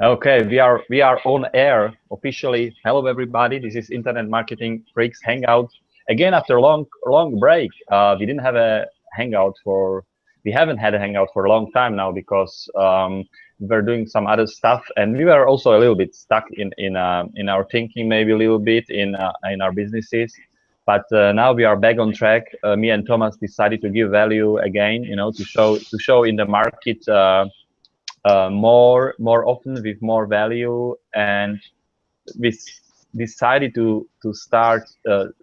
Okay, we are on air officially. Hello, everybody. This is Internet Marketing Freaks Hangout again after a long break. We didn't have a hangout for we haven't had a hangout for a long time now because we were doing some other stuff, and we were also a little bit stuck in our thinking, maybe a little bit in our businesses. But now we are back on track. Me and Thomas decided to give value again, to show in the market. More often with more value, and we decided to start the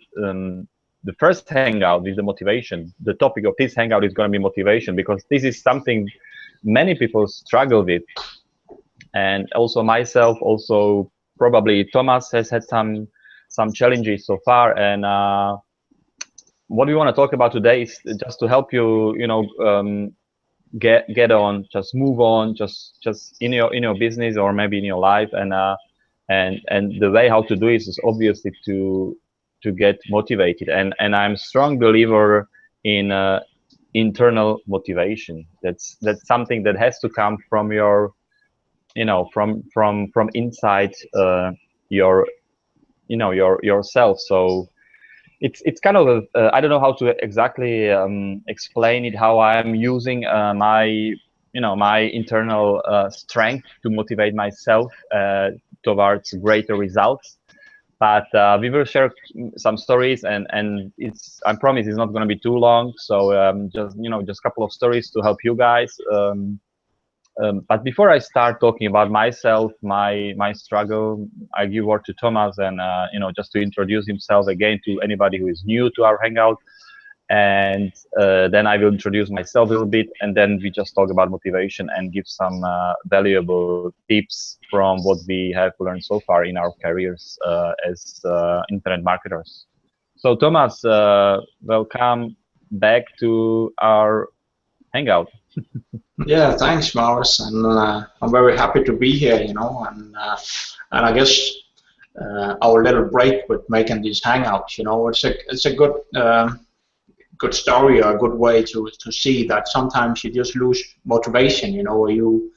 first hangout with the motivation. The topic of this hangout is going to be motivation, because this is something many people struggle with, and also myself, also probably Thomas has had some challenges so far. And what we want to talk about today is just to help you, get on, just move on, just in your business or maybe in your life. And the way how to do it is obviously to get motivated. And I'm a strong believer in internal motivation. That's something that has to come from your, from inside yourself. So it's kind of I don't know how to exactly explain it, how I'm using my internal strength to motivate myself towards greater results. But we will share some stories, and I promise it's not going to be too long. So just a couple of stories to help you guys. But before I start talking about myself, my struggle, I give word to Thomas, and just to introduce himself again to anybody who is new to our hangout, and then I will introduce myself a little bit, and then we just talk about motivation and give some valuable tips from what we have learned so far in our careers as internet marketers. So Thomas, welcome back to our hangout. Yeah, thanks, Maurice, and I'm very happy to be here. And I guess our little break with making these hangouts, it's a good story, or a good way to see that sometimes you just lose motivation, or you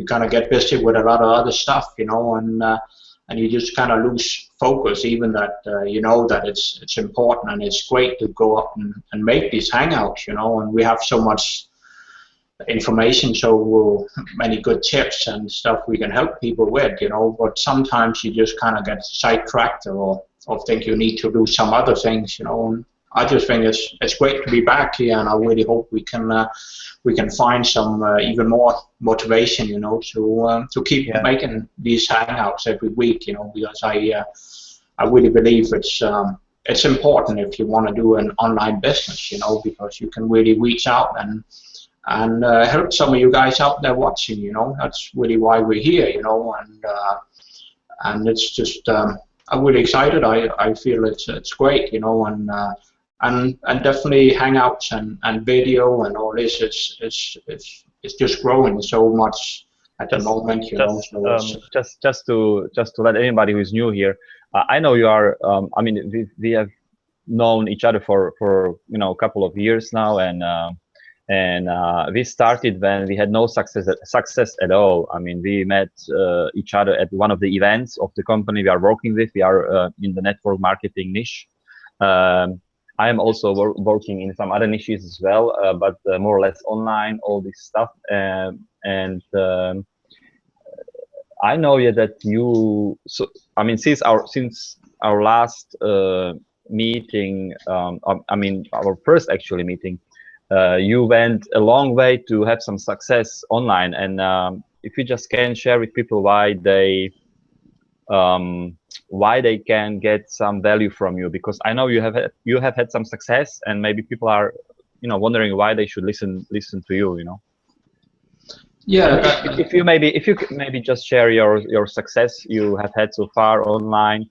kind of get busy with a lot of other stuff, and you just kind of lose focus, even that that it's important and it's great to go up and make these hangouts, and we have so much information, so many good tips and stuff we can help people with, but sometimes you just kind of get sidetracked, or think you need to do some other things, and I just think it's great to be back here, and I really hope we can find some even more motivation, to keep making these hangouts every week, because I really believe it's important if you want to do an online business, because you can really reach out and help some of you guys out there watching. That's really why we're here, and it's just I'm really excited. I feel it's great, and definitely hangouts and video and all this. It's just growing so much at the moment, Just to let anybody who is new here, I know you are. I mean, we have known each other for a couple of years now, and we started when we had no success at all. I mean, we met each other at one of the events of the company we are working with. We are in the network marketing niche. I am also working in some other niches as well, but more or less online, all this stuff. And I know that you. So I mean, since our last meeting, I mean, our first actually meeting. You went a long way to have some success online, and if you just can share with people why they can get some value from you, because I know you have had some success, and maybe people are wondering why they should listen to you. Yeah. If you could maybe just share your success you have had so far online.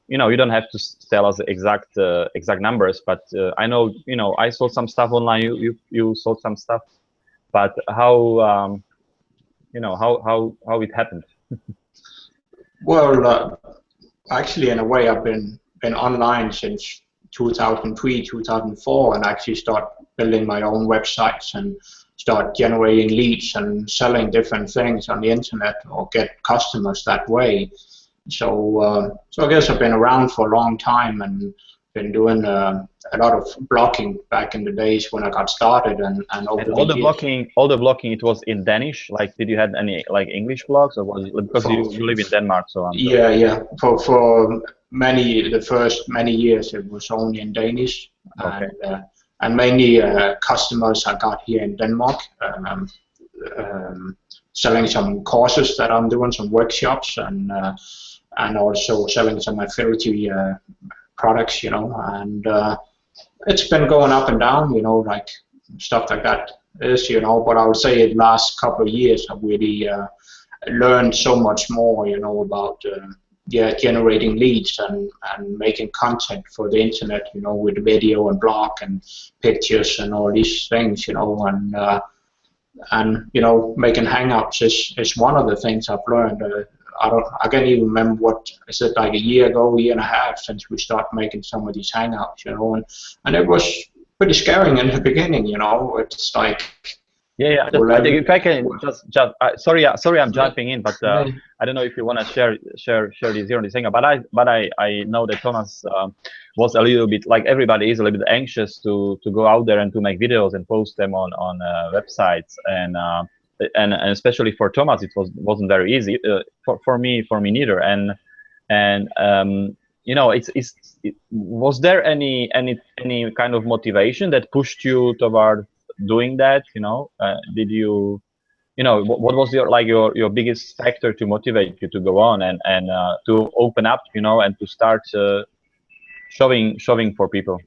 You don't have to tell us exact numbers, but I know I sold some stuff online. You sold some stuff, but how how it happened? Well, actually, in a way, I've been online since 2003, 2004, and actually start building my own websites start generating leads and selling different things on the internet or get customers that way. So, so I guess I've been around for a long time and been doing a lot of blogging back in the days when I got started, and over And the years. all the blogging, it was in Danish. Like, did you have any like English blogs, or was it because you live in Denmark? So yeah. For the first many years, it was only in Danish, okay. and mainly customers I got here in Denmark. Selling some courses that I'm doing, some workshops, and also selling some affiliate products, you know, and it's been going up and down, you know, like stuff like that is, you know, but I would say in the last couple of years I've really learned so much more, you know, about generating leads and making content for the internet, you know, with video and blog and pictures and all these things, you know, and you know, making hangouts is one of the things I've learned. I can't even remember what is it, like a year and a half since we started making some of these hangouts, you know, and it was pretty scary in the beginning, you know. It's like yeah. If I can just sorry, I'm jumping in, but I don't know if you want to share this here on this thing. But I know that Thomas was a little bit, like everybody is, a little bit anxious to go out there and to make videos and post them on websites, and especially for Thomas, it wasn't very easy. For me neither. And you know, was there any kind of motivation that pushed you toward doing that? You know, did you know, what was your biggest factor to motivate you to go on and to open up, you know, and to start showing for people?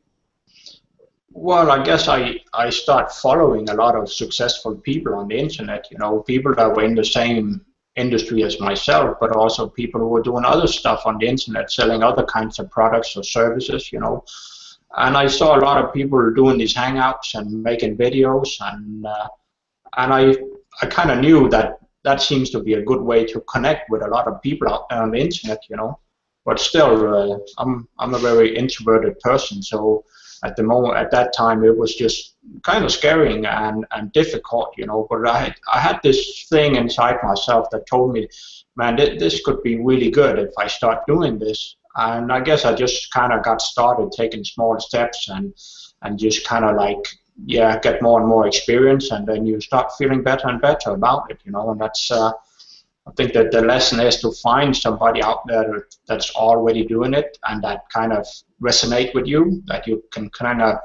Well, I guess I start following a lot of successful people on the internet, you know, people that were in the same industry as myself, but also people who were doing other stuff on the internet, selling other kinds of products or services, you know. And I saw a lot of people doing these hangouts and making videos, and I kind of knew that seems to be a good way to connect with a lot of people out there on the internet, you know. But still, I'm a very introverted person, so at that time it was just kind of scary and difficult, you know. But I had this thing inside myself that told me, man, this could be really good if I start doing this. And I guess I just kind of got started taking small steps and just kind of like, yeah, get more and more experience, and then you start feeling better and better about it, you know. And that's I think that the lesson is to find somebody out there that's already doing it and that kind of resonate with you, that you can kind of,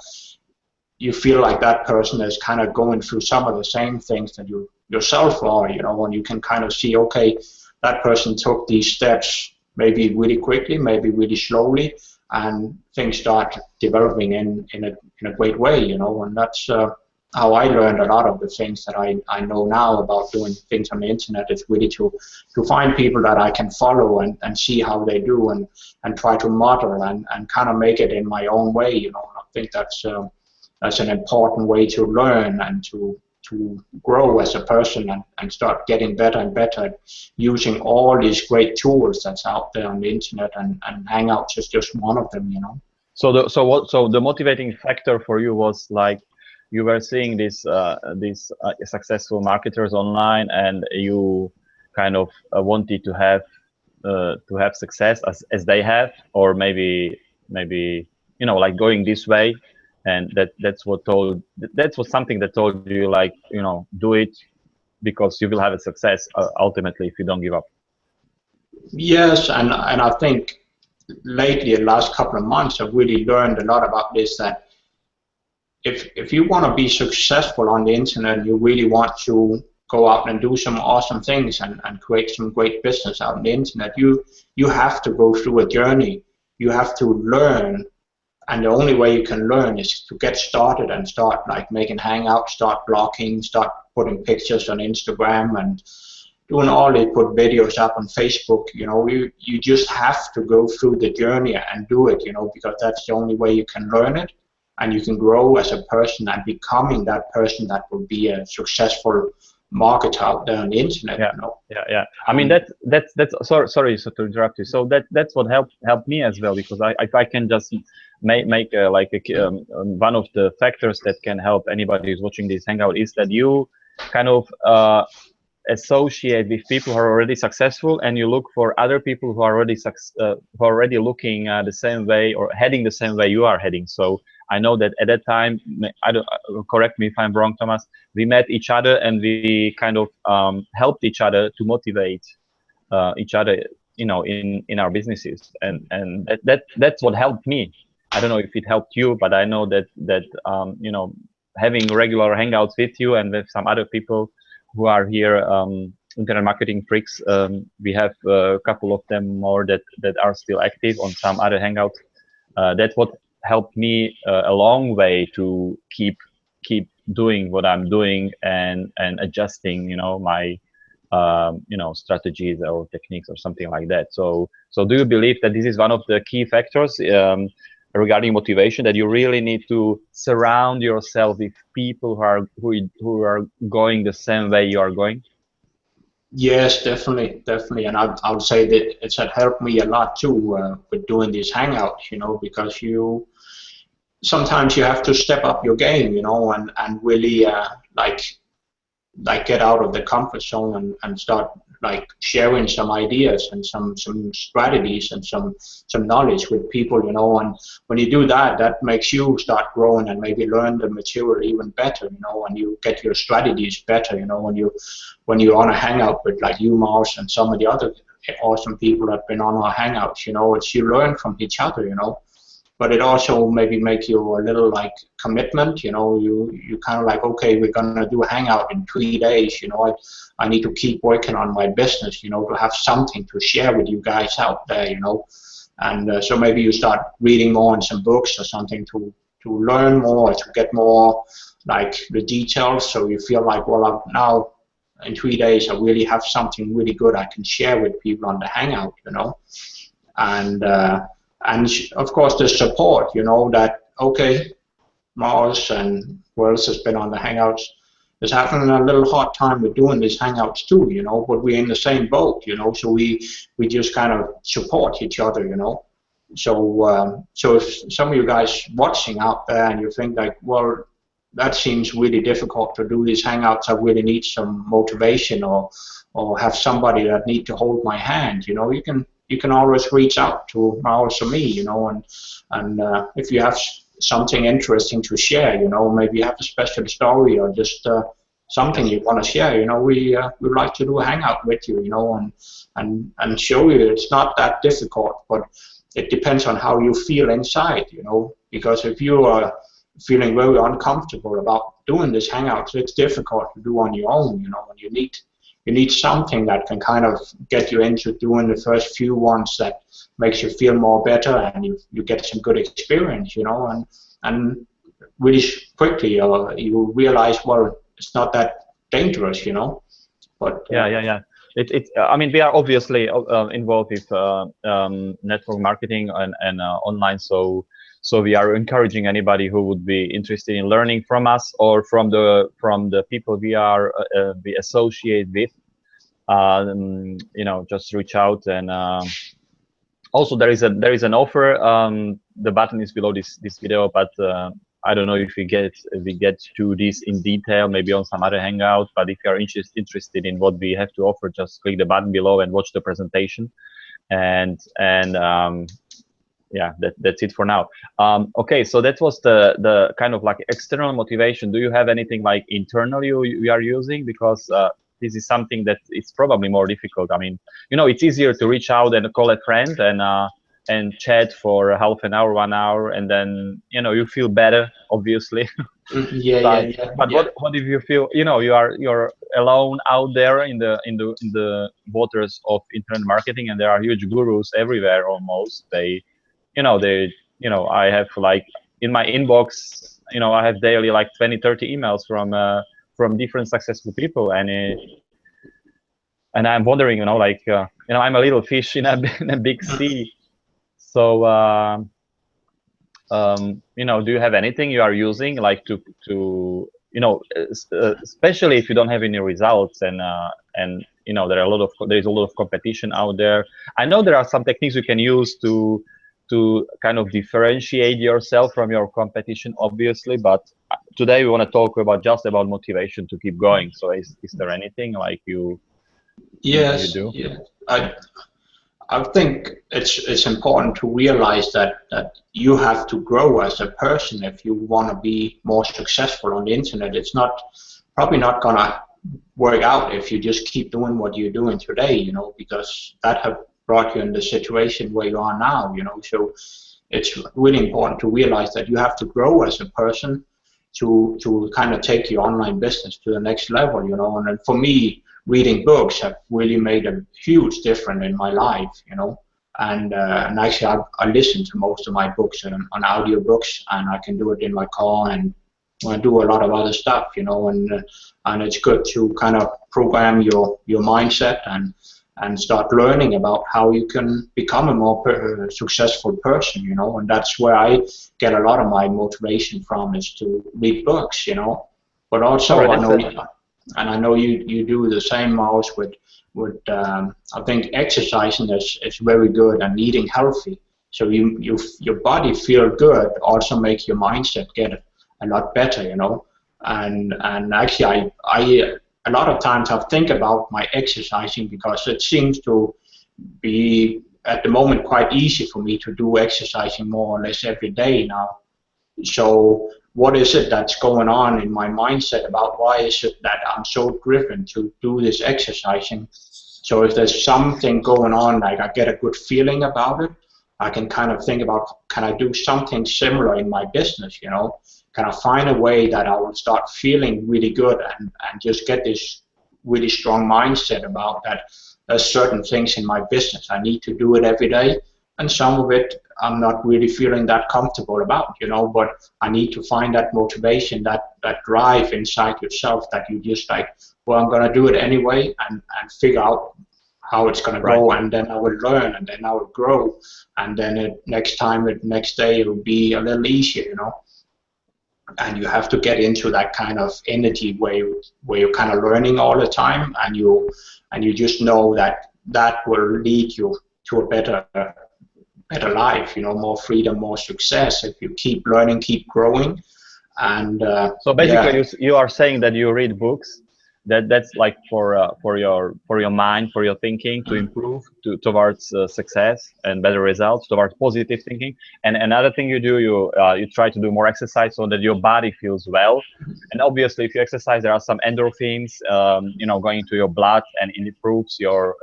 you feel like that person is kind of going through some of the same things that you yourself are, you know, and you can kind of see, okay, that person took these steps maybe really quickly, maybe really slowly, and things start developing in a great way, you know. And that's how I learned a lot of the things that I know now about doing things on the internet, is really to find people that I can follow and see how they do and try to model and kind of make it in my own way, you know. And I think that's an important way to learn and to grow as a person and start getting better and better at using all these great tools that's out there on the internet, and Hangouts is just one of them, you know. So the motivating factor for you was like, you were seeing these successful marketers online, and you kind of wanted to have success as they have, or maybe you know, like going this way, and that's what something that told you, like, you know, do it because you will have a success ultimately if you don't give up. Yes, and I think lately, the last couple of months, I've really learned a lot about this, that if you want to be successful on the internet, you really want to go out and do some awesome things and create some great business out on the internet, you have to go through a journey. You have to learn, and the only way you can learn is to get started and start like making Hangouts, start blogging, start putting pictures on Instagram and doing all they put videos up on Facebook. You know, you just have to go through the journey and do it, you know, because that's the only way you can learn it, and you can grow as a person and becoming that person that will be a successful market out there on the internet. Yeah, you know. yeah. I mean that's sorry so to interrupt you. So that's what helped me as well, because if I can just make one of the factors that can help anybody who's watching this hangout is that you kind of associate with people who are already successful, and you look for other people who are already looking the same way or heading the same way you are heading. So I know that at that time, I don't, correct me if I'm wrong, Thomas, we met each other and we kind of helped each other to motivate each other, you know, in our businesses, and that's what helped me. I don't know if it helped you, but I know that you know, having regular hangouts with you and with some other people who are here, internet marketing freaks. We have a couple of them more that are still active on some other hangouts. That's what helped me a long way to keep doing what I'm doing and adjusting, you know, my you know, strategies or techniques or something like that. So do you believe that this is one of the key factors regarding motivation, that you really need to surround yourself with people who are going the same way you are going? Yes, definitely, and I would say that it's had helped me a lot too with doing these hangouts, you know, because sometimes you have to step up your game, you know, and really like get out of the comfort zone and start like sharing some ideas and some strategies and some knowledge with people, you know. And when you do that, that makes you start growing and maybe learn the material even better, you know, and you get your strategies better, you know, when you're on a hangout with like you, Mars, and some of the other awesome people that have been on our hangouts, you know. It's you learn from each other, you know. But it also maybe make you a little like commitment, you know. You kind of like, okay, we're gonna do a hangout in 3 days, you know. I need to keep working on my business, you know, to have something to share with you guys out there, you know. And so maybe you start reading more in some books or something to learn more, to get more like the details, so you feel like, well, now in 3 days I really have something really good I can share with people on the hangout, you know. And of course the support, you know, that okay, Mars and who else has been on the hangouts is having a little hard time with doing these hangouts too, you know, but we're in the same boat, you know, so we just kind of support each other, you know. So if some of you guys watching out there and you think like, well, that seems really difficult to do these hangouts, I really need some motivation or have somebody that need to hold my hand, you know, you can always reach out to Mars or me, you know, and if you have something interesting to share, you know, maybe you have a special story or just something you want to share, you know, we like to do a hangout with you, you know, and show you it's not that difficult, but it depends on how you feel inside, you know, because if you are feeling very uncomfortable about doing this hangouts, it's difficult to do on your own, you know, and you need something that can kind of get you into doing the first few ones that makes you feel more better and you get some good experience, you know, and really quickly you realize, well, it's not that dangerous, you know. But yeah. I mean, we are obviously involved with network marketing and online, so we are encouraging anybody who would be interested in learning from us or from the people we associate with. You know, just reach out, and also there is an offer. The button is below this video, but I don't know if we get to this in detail, maybe on some other hangout. But if you are interested in what we have to offer, just click the button below and watch the presentation. And yeah, that's it for now. Okay, so that was the kind of like external motivation. Do you have anything like internal you are using? Because this is something that it's probably more difficult. I mean, you know, it's easier to reach out and call a friend and chat for half an hour, 1 hour, and then, you know, you feel better, obviously. But what if you feel, you know, you're alone out there in the waters of internet marketing, and there are huge gurus everywhere almost. I have like in my inbox, you know, I have daily like 20-30 emails from different successful people, and I'm wondering, you know, like I'm a little fish in a big sea. So you know, do you have anything you are using like to especially if you don't have any results, and there are there's a lot of competition out there. I know there are some techniques you can use to kind of differentiate yourself from your competition, obviously, but today we want to talk about just about motivation to keep going. So is there anything like you do? Yeah. I think it's important to realize that you have to grow as a person if you want to be more successful on the internet. It's probably not gonna work out if you just keep doing what you're doing today, because that have brought you in the situation where you are now, So it's really important to realize that you have to grow as a person to kind of take your online business to the next level, And then for me, reading books have really made a huge difference in my life, And actually, I listen to most of my books on audio books, and I can do it in my car, and I do a lot of other stuff, And it's good to kind of program your mindset and start learning about how you can become a more successful person, And that's where I get a lot of my motivation from, is to read books, But also, I know you do the same, Maurice, with I think exercising is very good, and eating healthy. So your body feel good, also make your mindset get a lot better, And actually, I a lot of times I think about my exercising, because it seems to be at the moment quite easy for me to do exercising more or less every day now. So what is it that's going on in my mindset about why is it that I'm so driven to do this exercising? So if there's something going on, like I get a good feeling about it, I can kind of think about, can I do something similar in my business, Can I find a way that I will start feeling really good and just get this really strong mindset about that there's certain things in my business I need to do it every day, and some of it I'm not really feeling that comfortable about, but I need to find that motivation, that drive inside yourself, that you just like, well, I'm going to do it anyway, and figure out how it's going to go, and then I will learn, and then I will grow, and then next day it will be a little easier, And you have to get into that kind of energy where you're kind of learning all the time, and you just know that will lead you to a better life, more freedom, more success if you keep learning, keep growing. And so basically, you are saying that you read books. That's like for your mind, for your thinking to improve towards success and better results, towards positive thinking. And another thing you do, you try to do more exercise so that your body feels well. And obviously, if you exercise, there are some endorphins, going into your blood, and it improves your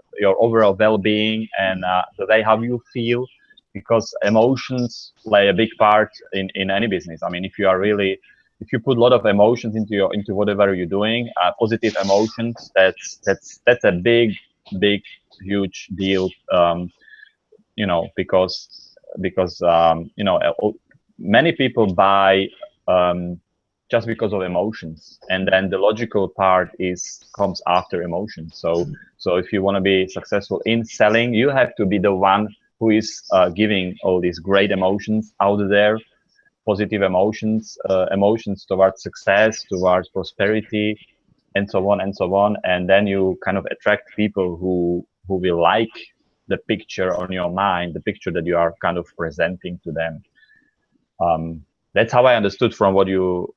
overall well-being and the way how you feel, because emotions play a big part in any business. I mean, if you put a lot of emotions into whatever you're doing, positive emotions, that's a big, huge deal, because many people buy just because of emotions, and then the logical part comes after emotions. So if you want to be successful in selling, you have to be the one who is giving all these great emotions out there. Positive emotions, emotions towards success, towards prosperity, and so on, and then you kind of attract people who will like the picture on your mind, the picture that you are kind of presenting to them. That's how I understood from what you.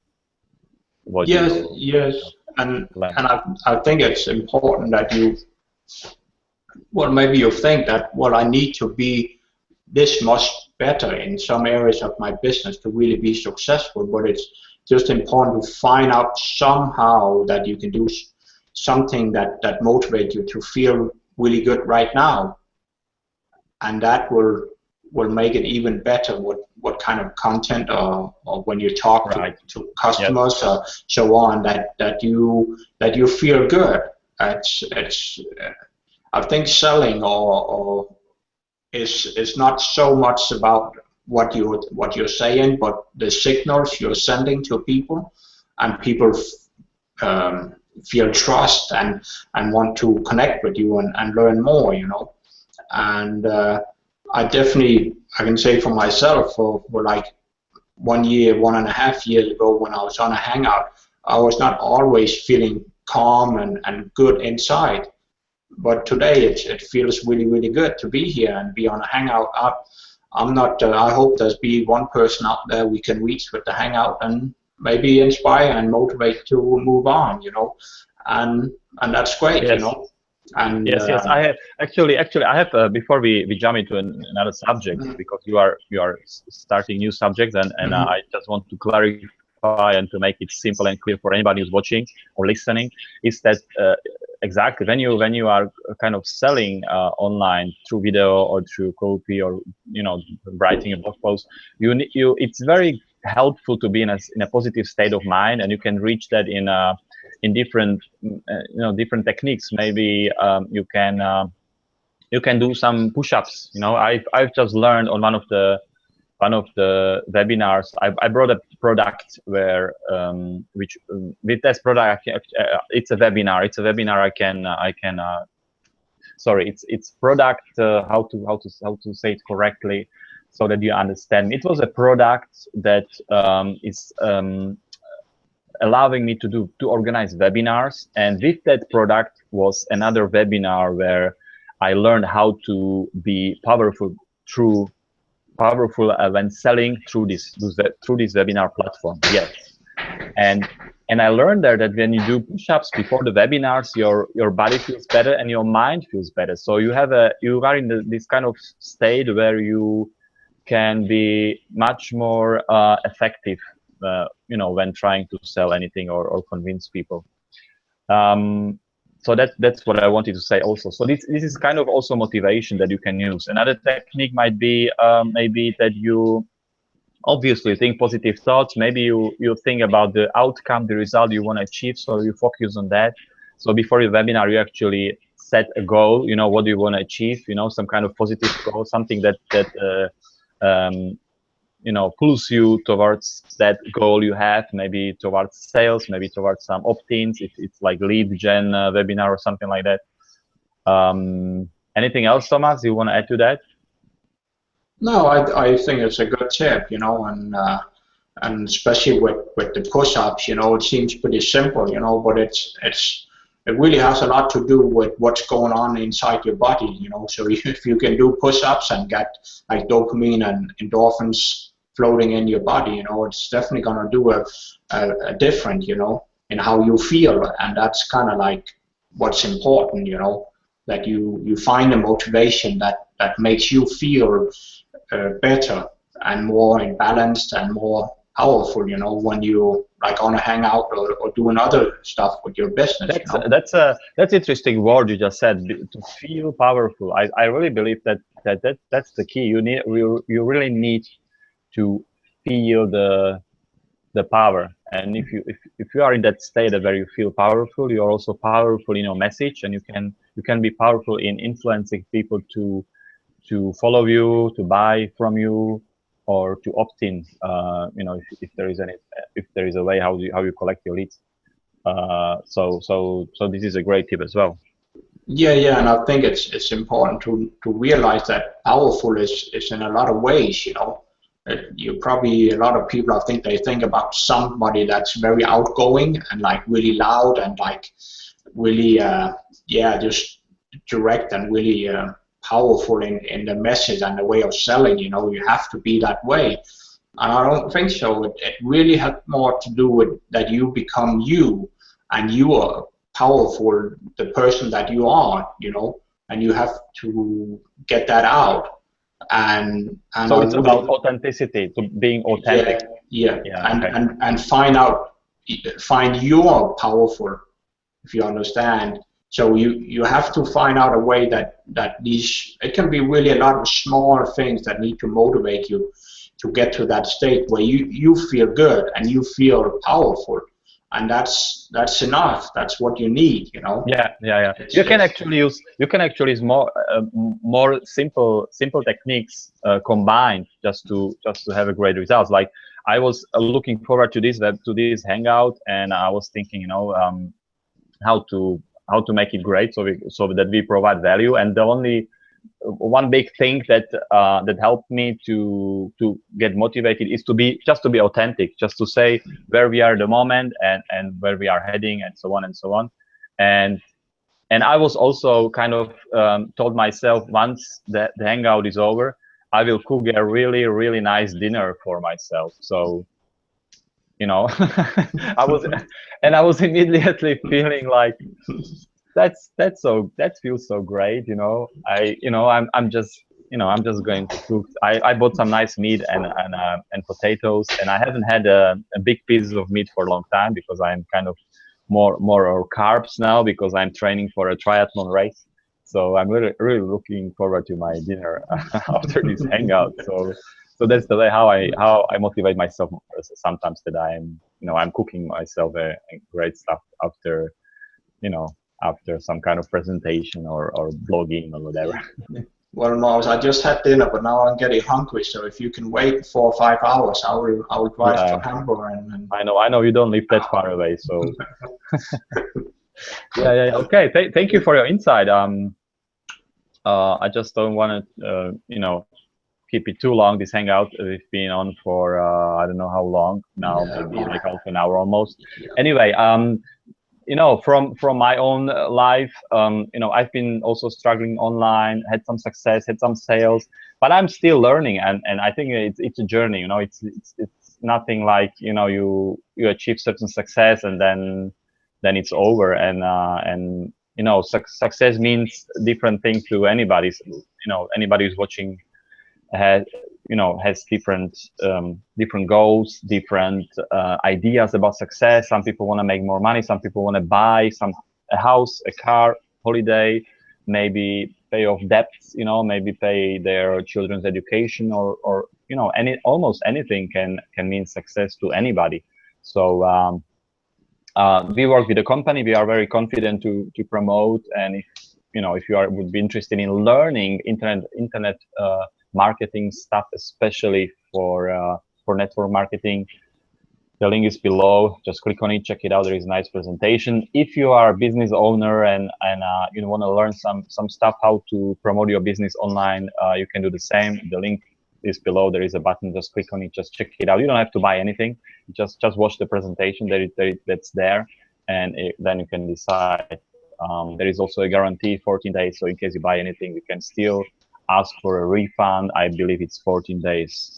Yes, and I think it's important that maybe you think that, I need to be this much better in some areas of my business to really be successful, but it's just important to find out somehow that you can do something that motivates you to feel really good right now, and that will make it even better what kind of content or when you talk to customers or so on, that you feel good. It's I think selling or is not so much about what you're saying, but the signals you're sending to people, and people feel trust and want to connect with you and learn more, And I can say for myself, for like 1.5 years ago, when I was on a hangout, I was not always feeling calm and good inside. But today it feels really, really good to be here and be on a hangout. I'm not. I hope there's be one person out there we can reach with the hangout and maybe inspire and motivate to move on. And that's great. Yes. And yes. I have actually. I have before we jump into another subject, because you are starting new subjects, and I just want to clarify and to make it simple and clear for anybody who's watching or listening, is that exactly when you are kind of selling online through video or through copy, or writing a blog post, it's very helpful to be in a positive state of mind, and you can reach that in different different techniques. Maybe you can do some push-ups. I've just learned on one of the webinars. I brought a product where which with this product, it's a webinar. I can sorry, it's product, how to say it correctly so that you understand. It was a product that is allowing me to organize webinars, and with that product was another webinar where I learned how to be powerful when selling through this webinar platform. Yes, and I learned there that when you do push-ups before the webinars, your body feels better and your mind feels better. So you are in this kind of state where you can be much more effective, when trying to sell anything or convince people. So that's what I wanted to say also. So this is kind of also motivation that you can use. Another technique might be maybe that you obviously think positive thoughts. Maybe you think about the outcome, the result you want to achieve, so you focus on that. So before your webinar, you actually set a goal. What do you want to achieve? Some kind of positive goal, something that pulls you towards that goal you have, maybe towards sales, maybe towards some opt-ins, if it's like lead gen webinar or something like that. Anything else, Thomas, you want to add to that? No, I think it's a good tip, and especially with the push-ups, it seems pretty simple, but it really has a lot to do with what's going on inside your body, So if you can do push-ups and get like dopamine and endorphins floating in your body, it's definitely going to do a difference, in how you feel, and that's kind of like what's important, that you find a motivation that makes you feel better and more in balanced and more powerful, when you like on a hangout or doing other stuff with your business. That's interesting word you just said, to feel powerful. I really believe that's the key. You really need to feel the power, and if you are in that state where you feel powerful, you're also powerful in your message, and you can be powerful in influencing people to follow you, to buy from you, or to opt in. If there is a way how you collect your leads. So this is a great tip as well. Yeah, and I think it's important to realize that powerful is in a lot of ways. You probably, a lot of people, I think they think about somebody that's very outgoing and like really loud and like really just direct and really powerful in the message and the way of selling. You have to be that way, and I don't think so. It really has more to do with that you become you, and you are powerful, the person that you are, and you have to get that out. And so it's about authenticity, to being authentic. And find your powerful, if you understand. So you have to find out a way that it can be really a lot of small things that need to motivate you to get to that state where you feel good and you feel powerful. And that's enough. That's what you need, Yeah. You can actually use more simple techniques combined just to have a great result. Like I was looking forward to this hangout, and I was thinking, how to make it great, so that we provide value. And the one big thing that that helped me to get motivated is to be authentic, just to say where we are at the moment and where we are heading and so on and so on. And I was also kind of told myself, once the hangout is over, I will cook a really, really nice dinner for myself. So, you know, I was immediately feeling like that feels so great. You know, I'm just going to cook. I bought some nice meat and potatoes, and I haven't had a big piece of meat for a long time because I'm kind of more carbs now because I'm training for a triathlon race. So I'm really looking forward to my dinner after this hangout. So that's the way how I motivate myself sometimes, that I'm cooking myself a great stuff after after some kind of presentation or blogging or whatever. Well, Maurice, I just had dinner, but now I'm getting hungry. So if you can wait 4 or 5 hours, I will drive to Hamburg. And I know you don't live that far away, so yeah. Okay, thank you for your insight. I just don't want to keep it too long. This hangout, we've been on for I don't know how long now, maybe like half an hour almost. Yeah. Anyway, from my own life, I've been also struggling online, had some success, had some sales, but I'm still learning, and I think it's a journey. It's nothing like you achieve certain success and then it's over, and success means different things to anybody. Anybody who's watching has different goals, different ideas about success. Some people want to make more money. Some people want to buy a house, a car, holiday, maybe pay off debts. Maybe pay their children's education, or almost anything can mean success to anybody. So we work with a company. We are very confident to promote, and if you would be interested in learning internet marketing stuff, especially for network marketing, the link is below. Just click on it, check it out. There is a nice presentation. If you are a business owner and you want to learn some stuff how to promote your business online, you can do the same. The link is below. There is a button. Just click on it. Just check it out. You don't have to buy anything. Just watch the presentation that's there, and then you can decide. There is also a guarantee, 14 days. So in case you buy anything, you can still ask for a refund. I believe it's 14 days.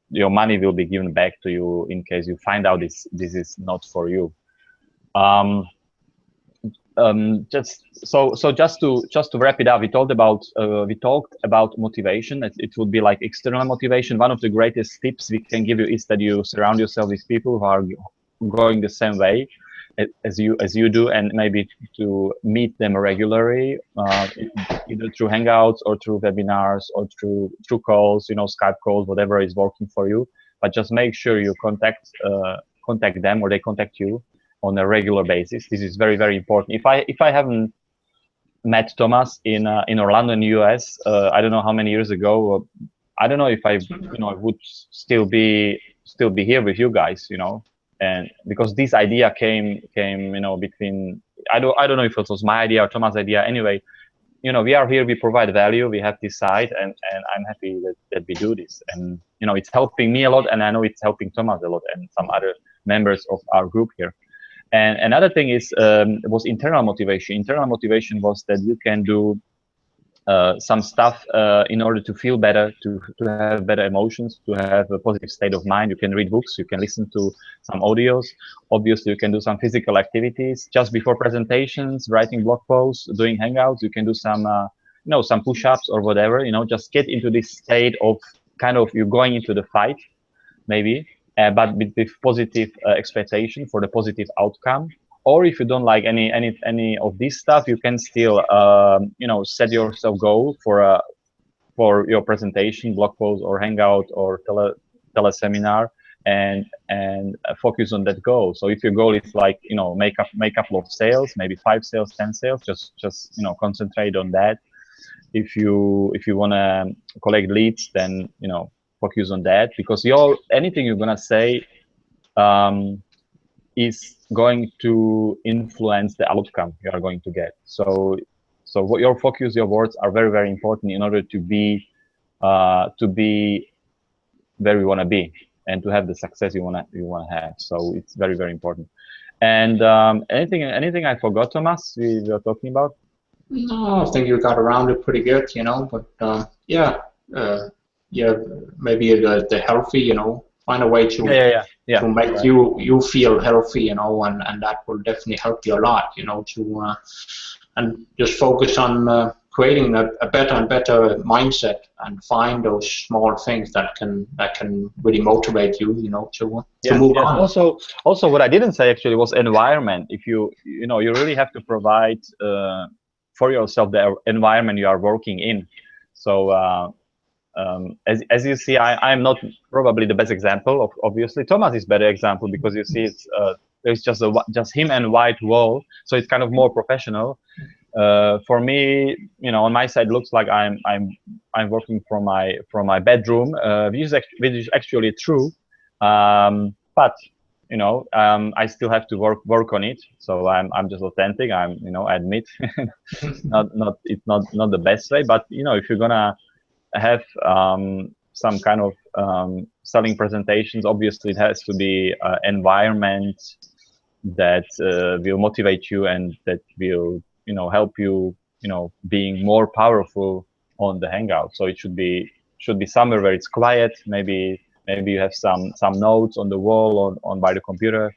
Your money will be given back to you in case you find out this is not for you. Just to wrap it up, we talked about motivation. It would be like external motivation. One of the greatest tips we can give you is that you surround yourself with people who are going the same way as you do, and maybe to meet them regularly, either through Hangouts or through webinars or through calls, Skype calls, whatever is working for you. But just make sure you contact them, or they contact you on a regular basis. This is very, very important. If I haven't met Thomas in Orlando in the US, I don't know how many years ago, I don't know if I would still be here with you guys, and because this idea came between, I don't know if it was my idea or Thomas' idea. Anyway, we are here, we provide value, we have this side, and I'm happy that we do this, and it's helping me a lot, and I know it's helping Thomas a lot and some other members of our group here. And another thing is was internal motivation. Internal motivation was that you can do some stuff in order to feel better, to have better emotions, to have a positive state of mind. You can read books, you can listen to some audios. Obviously, you can do some physical activities just before presentations, writing blog posts, doing Hangouts. You can do some, some push-ups or whatever. Just get into this state of kind of you going into the fight, maybe, but with positive expectation for the positive outcome. Or if you don't like any of this stuff, you can still set yourself goal for your presentation, blog post, or Hangout, or teleseminar, and focus on that goal. So if your goal is like make a couple of sales, maybe 5 sales, 10 sales, just concentrate on that. If you want to collect leads, then focus on that, because anything you're gonna say is going to influence the outcome you are going to get. So So what your focus, your words are very, very important in order to be where you want to be and to have the success you want to have. So it's very, very important. And anything I forgot, Thomas, we were talking about? No, I think you got around it pretty good, you know. But yeah, yeah, maybe the healthy, you know, find a way to make right. you feel healthy, you know, and that will definitely help you a lot, you know, to and just focus on creating a better and better mindset and find those small things that can really motivate you, you know, to move on. Also, what I didn't say actually was environment. If you know, you really have to provide for yourself the environment you are working in. So as you see, I'm not probably the best example. Obviously, Thomas is better example because you see it's there's just him and white wall, so it's kind of more professional. For me, you know, on my side, looks like I'm working from my bedroom, which is actually true. But you know, I still have to work on it. So I'm just authentic. You know, I admit, it's not the best way. But you know, if you're gonna have some kind of selling presentations, obviously it has to be environment that will motivate you and that will, you know, help you, you know, being more powerful on the Hangout. So it should be somewhere where it's quiet. Maybe you have some notes on the wall on by the computer,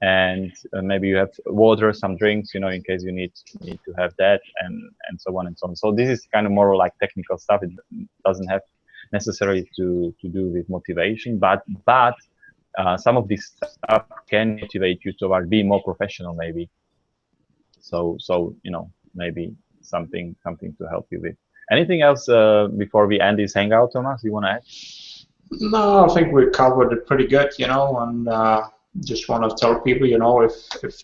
and maybe you have water, some drinks, you know, in case you need to have that, and so on and so on. So this is kind of more like technical stuff. It doesn't have necessarily to do with motivation, but some of this stuff can motivate you to be more professional, maybe. So you know, maybe something to help you with. Anything else before we end this Hangout, Thomas? You want to add? No, I think we covered it pretty good, you know, and just want to tell people, you know, if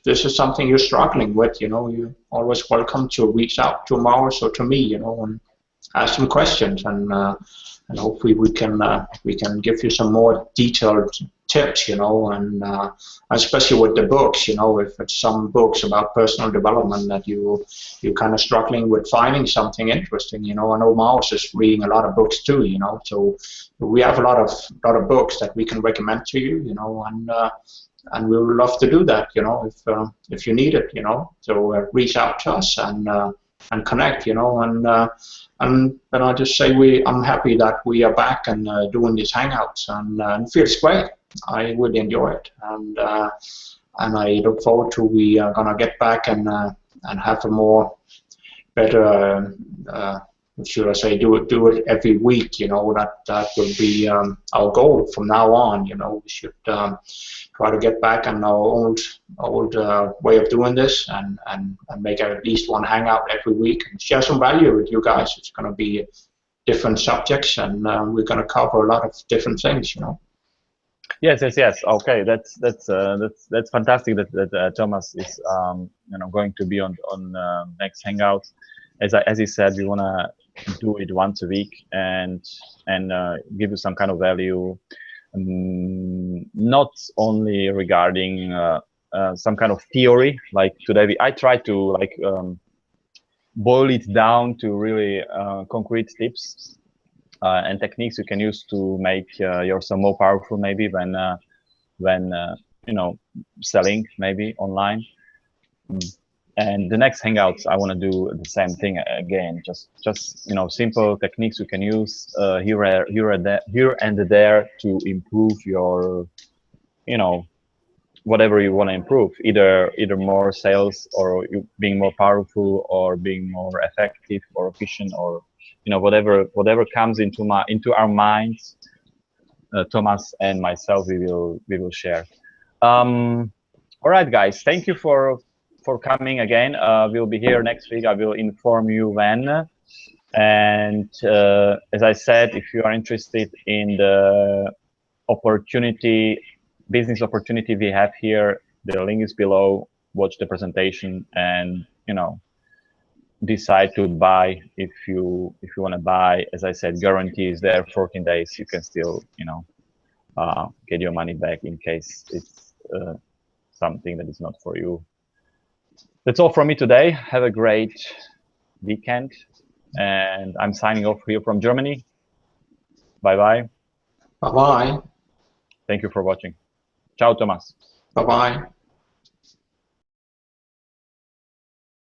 this is something you're struggling with, you know, you're always welcome to reach out to Maurits or to me, you know, and ask some questions, and hopefully we can give you some more detailed tips, you know, and especially with the books, you know, if it's some books about personal development that you're kind of struggling with finding something interesting, you know. I know Maurits is reading a lot of books too, you know, so we have a lot of books that we can recommend to you, you know, and we would love to do that, you know, if you need it, you know. So reach out to us and connect, you know, and then I just say I'm happy that we are back and doing these hangouts, and it feels great. I really enjoy it, and I look forward to we are gonna get back and have a more better. What should I say? Do it every week. You know, that will be our goal from now on. You know, we should try to get back on our old way of doing this and make at least one hangout every week and share some value with you guys. It's going to be different subjects, and we're going to cover a lot of different things. You know. Yes. Okay, that's fantastic that Thomas is you know, going to be on next hangout. As he said, we want to do it once a week and give you some kind of value, not only regarding some kind of theory. Like today, I try to like boil it down to really concrete tips and techniques you can use to make yourself more powerful, maybe when you know, selling maybe online. And the next hangouts, I want to do the same thing again. Just you know, simple techniques you can use here and there to improve your, you know, whatever you want to improve. Either more sales, or you being more powerful, or being more effective or efficient, or you know, whatever comes into our minds. Thomas and myself, we will share. All right, guys. Thank you for coming again. We'll be here next week. I will inform you when. And as I said, if you are interested in the business opportunity we have here, the link is below. Watch the presentation, and you know, decide to buy if you want to buy. As I said, guarantee is there. 14 days. You can still, you know, get your money back in case it's something that is not for you. That's all from me today. Have a great weekend. And I'm signing off here from Germany. Bye-bye. Bye-bye. Thank you for watching. Ciao, Thomas. Bye-bye.